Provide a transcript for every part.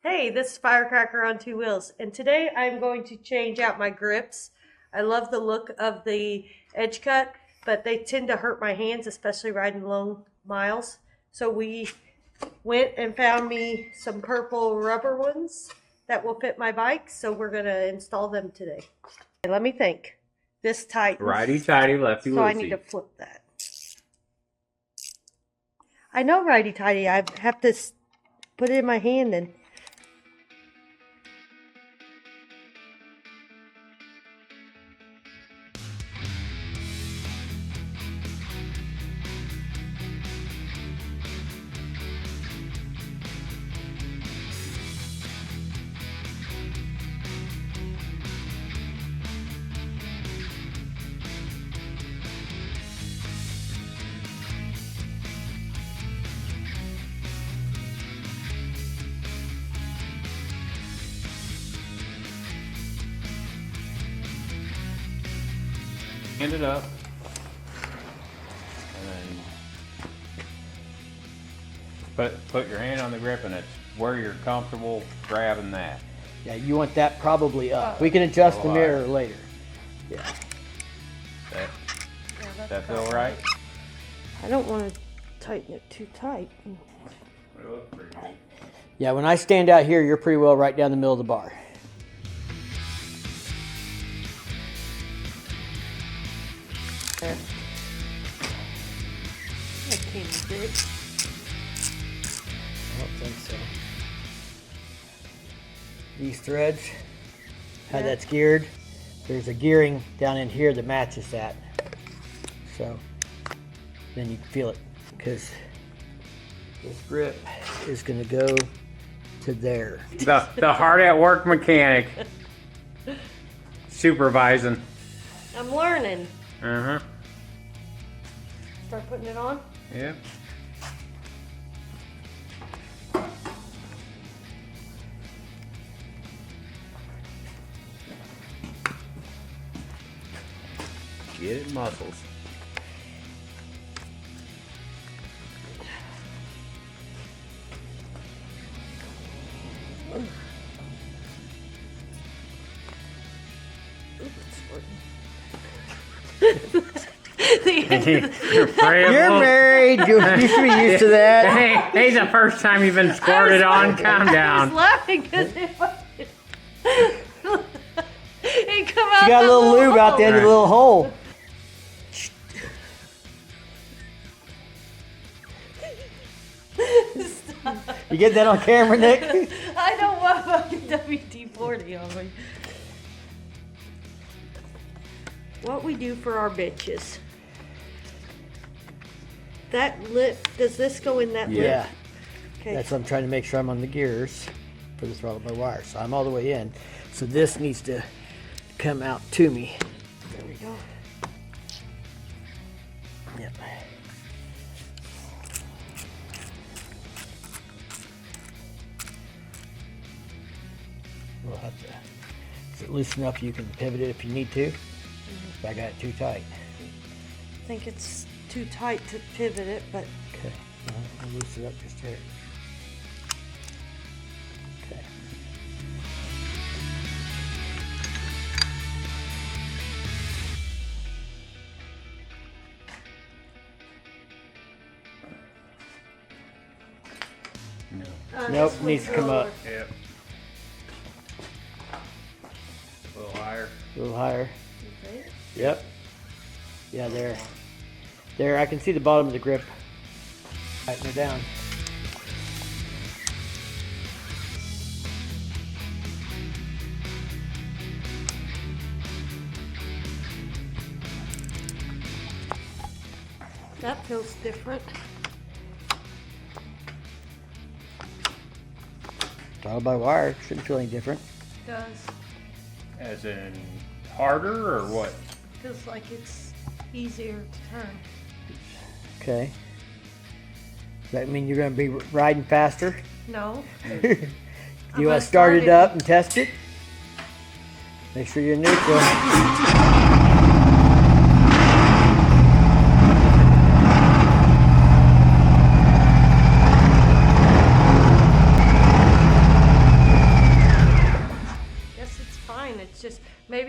Hey, this is Firecracker on Two Wheels, and today I'm going to change out my grips. I love the look of the edge cut, but they tend to hurt my hands, especially riding long miles. So we went and found me some purple rubber ones that will fit my bike, so we're going to install them today. Let me think. This tightens. Righty-tighty, lefty-loosey. So I need to flip that. I know righty-tighty. I have to put it in my hand and... Hand it up. And then put your hand on the grip, and it's where you're comfortable grabbing that. Yeah, you want that probably up. We can adjust the mirror later. Yeah. That feel right? I don't want to tighten it too tight. It looks pretty good. Yeah, when I stand out here, you're pretty well right down the middle of the bar. There. I can't do it. I don't think so. These threads, how that's geared, there's a gearing down in here that matches that. So then you can feel it, because this grip is going to go to there. The hard at work mechanic. Supervising. I'm learning. Uh-huh. Start putting it on. Yep. Get it muscles. You're married. You should be used to that. Hey, it's the first time you've been squirted on. Calm I down. was laughing because it come out. You got a little lube out the end of the little hole. You get that on camera, Nick? I don't want fucking WD-40 on me. What we do for our bitches. That lip, does this go in that lip? Yeah. Okay. That's what I'm trying to make sure I'm on the gears for the throttle by wire. So I'm all the way in. So this needs to come out to me. There we go. Yep. We'll have to, is it loose enough you can pivot it if you need to? If I got it too tight. I think it's too tight to pivot it, but Okay, I'll loosen it up just here. Okay. Nope, this needs to one's come up. lower. Yep. A little higher. A little higher. Okay. Yep. Yeah, there. There, I can see the bottom of the grip. Tighten it down. That feels different. Throttle by wire, shouldn't feel any different. It does. As in harder or what? Feels like it's easier to turn. Okay. Does that mean you're going to be riding faster? No. Do you want to start it up and test it? Make sure you're neutral.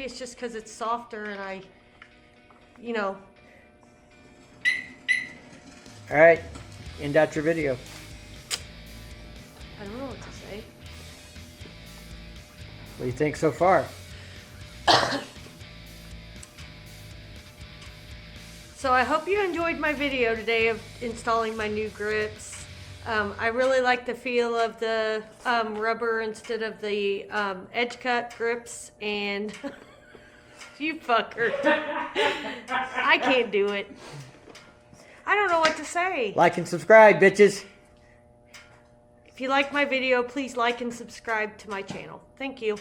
it's just because it's softer and I, you know. All right, end out your video. I don't know what to say. What do you think so far? So I hope you enjoyed my video today of installing my new grips. I really like the feel of the rubber instead of the edge cut grips, and you fucker. I can't do it. I don't know what to say. Like and subscribe, bitches. If you like my video, please like and subscribe to my channel. Thank you.